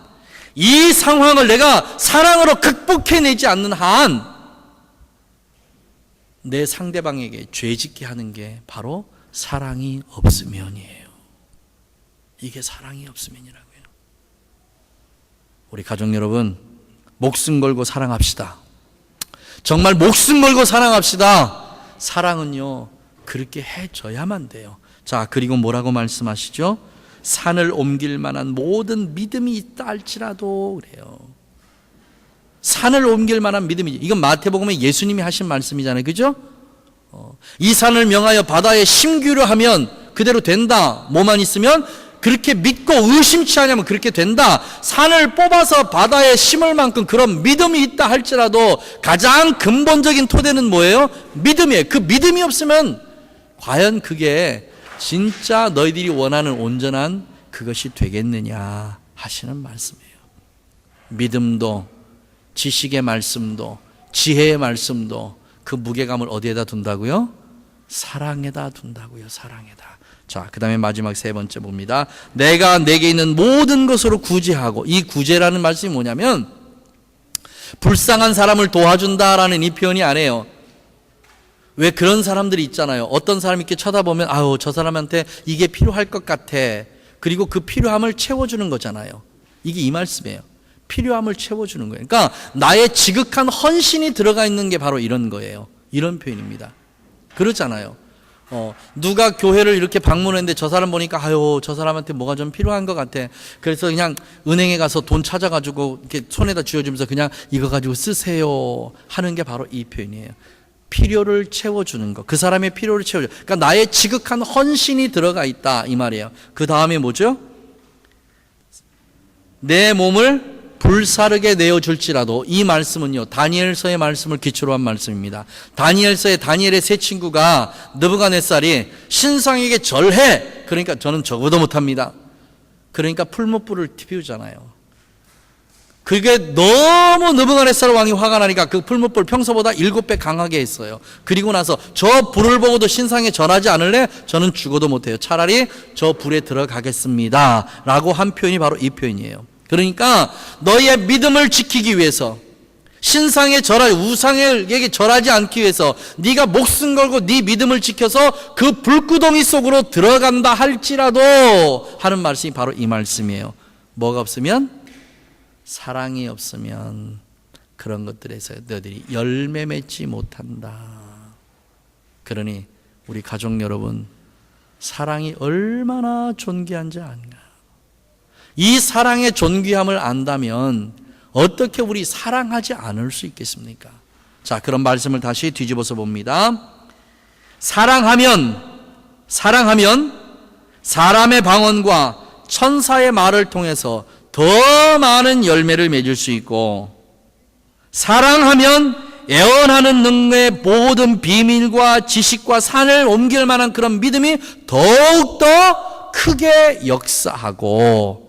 이 상황을 내가 사랑으로 극복해내지 않는 한 내 상대방에게 죄짓게 하는 게 바로 사랑이 없으면이에요. 이게 사랑이 없으면이라고요. 우리 가족 여러분, 목숨 걸고 사랑합시다. 정말 목숨 걸고 사랑합시다. 사랑은요, 그렇게 해줘야만 돼요. 자, 그리고 뭐라고 말씀하시죠? 산을 옮길 만한 모든 믿음이 있다 할지라도 그래요. 산을 옮길 만한 믿음이, 이건 마태복음에 예수님이 하신 말씀이잖아요. 그죠? 이 산을 명하여 바다에 심기로 하면 그대로 된다. 뭐만 있으면, 그렇게 믿고 의심치 않으면 그렇게 된다. 산을 뽑아서 바다에 심을 만큼 그런 믿음이 있다 할지라도 가장 근본적인 토대는 뭐예요? 믿음이에요. 그 믿음이 없으면 과연 그게 진짜 너희들이 원하는 온전한 그것이 되겠느냐 하시는 말씀이에요. 믿음도, 지식의 말씀도, 지혜의 말씀도 그 무게감을 어디에다 둔다고요? 사랑에다 둔다고요. 사랑에다. 자, 그 다음에 마지막 세 번째 봅니다. 내가 내게 있는 모든 것으로 구제하고, 이 구제라는 말씀이 뭐냐면 불쌍한 사람을 도와준다라는 이 표현이 아니에요. 왜 그런 사람들이 있잖아요. 어떤 사람이 이렇게 쳐다보면 아유, 저 사람한테 이게 필요할 것 같아. 그리고 그 필요함을 채워주는 거잖아요. 이게 이 말씀이에요. 필요함을 채워주는 거예요. 그러니까 나의 지극한 헌신이 들어가 있는 게 바로 이런 거예요. 이런 표현입니다. 그렇잖아요. 누가 교회를 이렇게 방문했는데 저 사람 보니까 아유, 저 사람한테 뭐가 좀 필요한 것 같아. 그래서 그냥 은행에 가서 돈 찾아가지고 이렇게 손에다 쥐어주면서 그냥 이거 가지고 쓰세요 하는 게 바로 이 표현이에요. 필요를 채워주는 것. 그 사람의 필요를 채워줘. 그러니까 나의 지극한 헌신이 들어가 있다 이 말이에요. 그 다음에 뭐죠? 내 몸을 불사르게 내어줄지라도, 이 말씀은요 다니엘서의 말씀을 기초로 한 말씀입니다. 다니엘서의 다니엘의 세 친구가 느부갓네살이 신상에게 절해, 그러니까 저는 적어도 못합니다. 그러니까 풀무불을 피우잖아요. 그게 너무 느부갓네살 왕이 화가 나니까 그 풀무불 평소보다 7배 강하게 했어요. 그리고 나서 저 불을 보고도 신상에 절하지 않을래? 저는 죽어도 못해요. 차라리 저 불에 들어가겠습니다 라고 한 표현이 바로 이 표현이에요. 그러니까 너희의 믿음을 지키기 위해서, 신상에 절하지, 우상에게 절하지 않기 위해서 네가 목숨 걸고 네 믿음을 지켜서 그 불구덩이 속으로 들어간다 할지라도 하는 말씀이 바로 이 말씀이에요. 뭐가 없으면? 사랑이 없으면 그런 것들에서 너희들이 열매 맺지 못한다. 그러니 우리 가족 여러분, 사랑이 얼마나 존귀한지 아는가? 이 사랑의 존귀함을 안다면 어떻게 우리 사랑하지 않을 수 있겠습니까? 자, 그런 말씀을 다시 뒤집어서 봅니다. 사랑하면 사람의 방언과 천사의 말을 통해서 더 많은 열매를 맺을 수 있고, 사랑하면 애원하는 능력의 모든 비밀과 지식과 산을 옮길 만한 그런 믿음이 더욱더 크게 역사하고,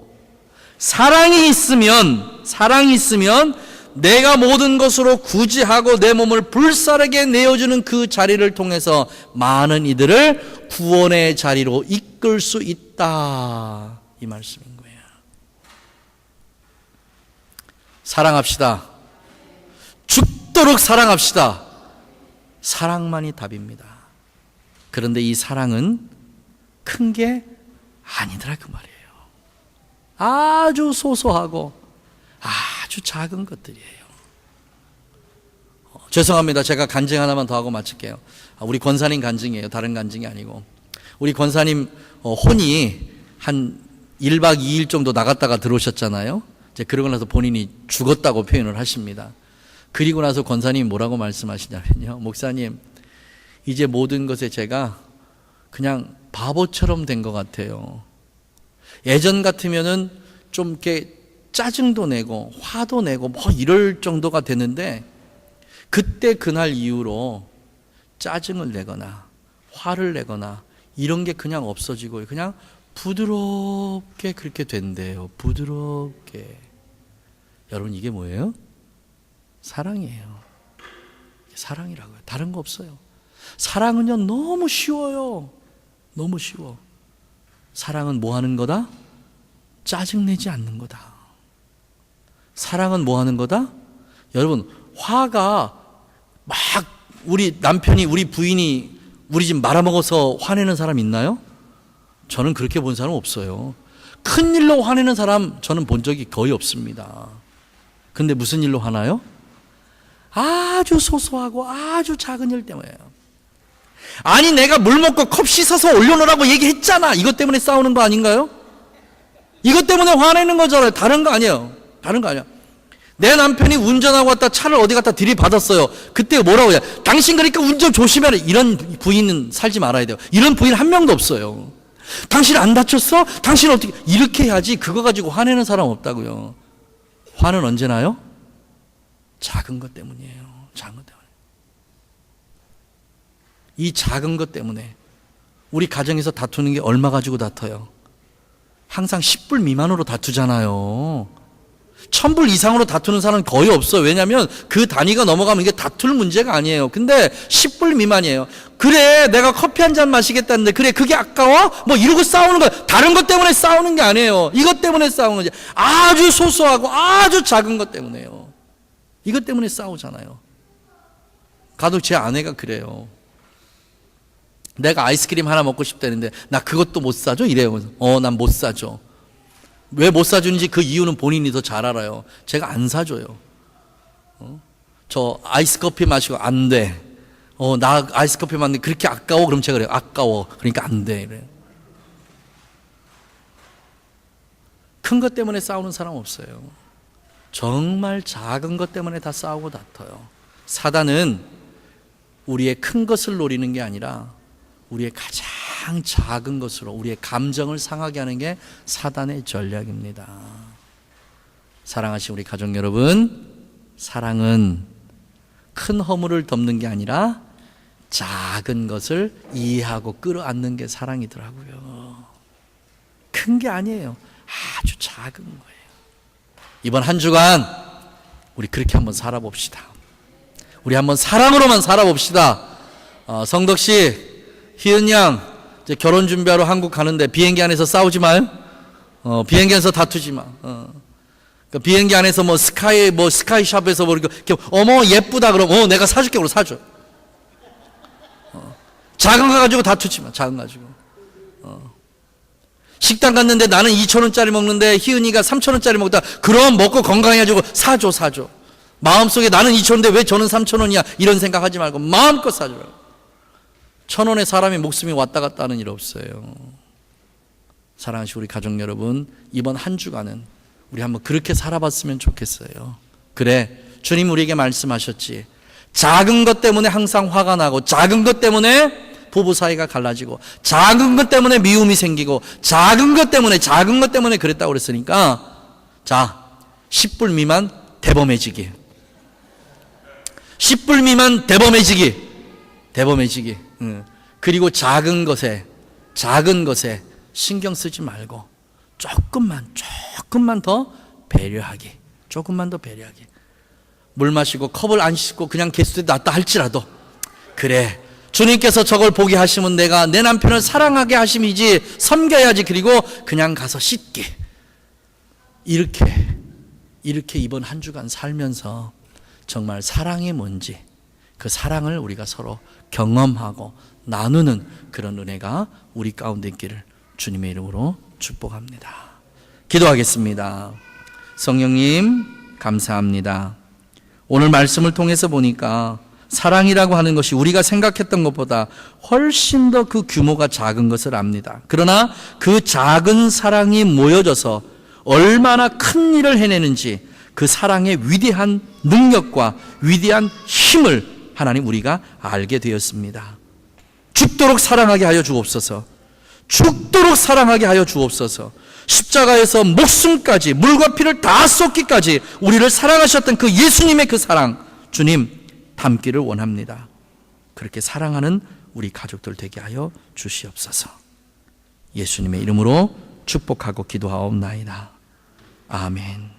사랑이 있으면 내가 모든 것으로 구제하고 내 몸을 불사르게 내어주는 그 자리를 통해서 많은 이들을 구원의 자리로 이끌 수 있다, 이 말씀인 거예요. 사랑합시다. 죽도록 사랑합시다. 사랑만이 답입니다. 그런데 이 사랑은 큰 게 아니더라 그 말이에요. 아주 소소하고 아주 작은 것들이에요. 죄송합니다. 제가 간증 하나만 더 하고 마칠게요. 우리 권사님 간증이에요. 다른 간증이 아니고. 우리 권사님 혼이 한 1박 2일 정도 나갔다가 들어오셨잖아요. 이제 그러고 나서 본인이 죽었다고 표현을 하십니다. 그리고 나서 권사님이 뭐라고 말씀하시냐면요, 목사님, 이제 모든 것에 제가 그냥 바보처럼 된 것 같아요. 예전 같으면은 좀 이렇게 짜증도 내고 화도 내고 뭐 이럴 정도가 되는데, 그때 그날 이후로 짜증을 내거나 화를 내거나 이런 게 그냥 없어지고 그냥 부드럽게 그렇게 된대요. 부드럽게. 여러분, 이게 뭐예요? 사랑이에요. 사랑이라고요. 다른 거 없어요. 사랑은요 너무 쉬워요. 너무 쉬워. 사랑은 뭐 하는 거다? 짜증내지 않는 거다. 사랑은 뭐 하는 거다? 여러분, 화가 막 우리 남편이, 우리 부인이 우리 집 말아먹어서 화내는 사람 있나요? 저는 그렇게 본 사람 없어요. 큰 일로 화내는 사람 저는 본 적이 거의 없습니다. 근데 무슨 일로 화나요? 아주 소소하고 아주 작은 일 때문에요. 아니, 내가 물 먹고 컵 씻어서 올려놓으라고 얘기했잖아. 이것 때문에 싸우는 거 아닌가요? 이것 때문에 화내는 거잖아요. 다른 거 아니에요. 다른 거 아니야. 내 남편이 운전하고 왔다 차를 어디 갖다 들이받았어요. 그때 뭐라고 해요? 당신 그러니까 운전 조심해라. 이런 부인은 살지 말아야 돼요. 이런 부인 한 명도 없어요. 당신 안 다쳤어? 당신 어떻게, 이렇게 해야지. 그거 가지고 화내는 사람 없다고요. 화는 언제 나요? 작은 것 때문이에요. 작은 것 때문에. 이 작은 것 때문에 우리 가정에서 다투는 게 얼마 가지고 다퉈요? 항상 10불 미만으로 다투잖아요. 1000불 이상으로 다투는 사람은 거의 없어요. 왜냐하면 그 단위가 넘어가면 이게 다툴 문제가 아니에요. 근데 10불 미만이에요. 그래, 내가 커피 한 잔 마시겠다는데, 그래, 그게 아까워? 뭐 이러고 싸우는 거야. 다른 것 때문에 싸우는 게 아니에요. 이것 때문에 싸우는 거지. 아주 소소하고 아주 작은 것 때문에요. 이것 때문에 싸우잖아요. 가도 제 아내가 그래요. 내가 아이스크림 하나 먹고 싶다는데 나 그것도 못 사줘? 이래요. 난 못 사줘. 왜 못 사주는지 그 이유는 본인이 더 잘 알아요. 제가 안 사줘요. 저 아이스 커피 마시고 안 돼. 나 아이스 커피 마는데 그렇게 아까워? 그럼 제가 그래요. 아까워. 그러니까 안 돼. 이래요. 큰 것 때문에 싸우는 사람 없어요. 정말 작은 것 때문에 다 싸우고 다퉈요. 사단은 우리의 큰 것을 노리는 게 아니라 우리의 가장 작은 것으로 우리의 감정을 상하게 하는 게 사단의 전략입니다. 사랑하신 우리 가족 여러분, 사랑은 큰 허물을 덮는 게 아니라 작은 것을 이해하고 끌어안는 게 사랑이더라고요. 큰 게 아니에요. 아주 작은 거예요. 이번 한 주간 우리 그렇게 한번 살아봅시다. 우리 한번 사랑으로만 살아봅시다. 성덕 씨, 희은 양, 이제 결혼 준비하러 한국 가는데 비행기 안에서 싸우지 마요. 비행기 안에서 다투지 마. 그러니까 비행기 안에서 스카이샵에서 이렇게 어머 예쁘다 그러면 내가 사줄게. 그럼 사줘. 작은 거 가지고 다투지 마. 작은 거 가지고. 식당 갔는데 나는 2,000원짜리 먹는데 희은이가 3,000원짜리 먹다. 그럼 먹고 건강해가지고 사줘. 마음속에 나는 2,000원인데 왜 저는 3,000원이야? 이런 생각하지 말고 마음껏 사줘. 1,000원에 사람이 목숨이 왔다 갔다 하는 일 없어요. 사랑하시는 우리 가족 여러분, 이번 한 주간은 우리 한번 그렇게 살아봤으면 좋겠어요. 그래, 주님 우리에게 말씀하셨지. 작은 것 때문에 항상 화가 나고, 작은 것 때문에 부부 사이가 갈라지고, 작은 것 때문에 미움이 생기고, 작은 것 때문에 그랬다고 그랬으니까, 자, 10불 미만 대범해지기. 10불 미만 대범해지기. 그리고 작은 것에 신경 쓰지 말고 조금만 더 배려하기. 물 마시고 컵을 안 씻고 그냥 개수대 놨다 할지라도, 그래, 주님께서 저걸 보게 하시면 내가 내 남편을 사랑하게 하심이지, 섬겨야지. 그리고 그냥 가서 씻기. 이렇게 이번 한 주간 살면서 정말 사랑이 뭔지, 그 사랑을 우리가 서로 경험하고 나누는 그런 은혜가 우리 가운데 있기를 주님의 이름으로 축복합니다. 기도하겠습니다. 성령님 감사합니다. 오늘 말씀을 통해서 보니까 사랑이라고 하는 것이 우리가 생각했던 것보다 훨씬 더 그 규모가 작은 것을 압니다. 그러나 그 작은 사랑이 모여져서 얼마나 큰 일을 해내는지, 그 사랑의 위대한 능력과 위대한 힘을 하나님 우리가 알게 되었습니다. 죽도록 사랑하게 하여 주옵소서. 십자가에서 목숨까지, 물과 피를 다 쏟기까지 우리를 사랑하셨던 그 예수님의 그 사랑, 주님 담기를 원합니다. 그렇게 사랑하는 우리 가족들 되게 하여 주시옵소서. 예수님의 이름으로 축복하고 기도하옵나이다. 아멘.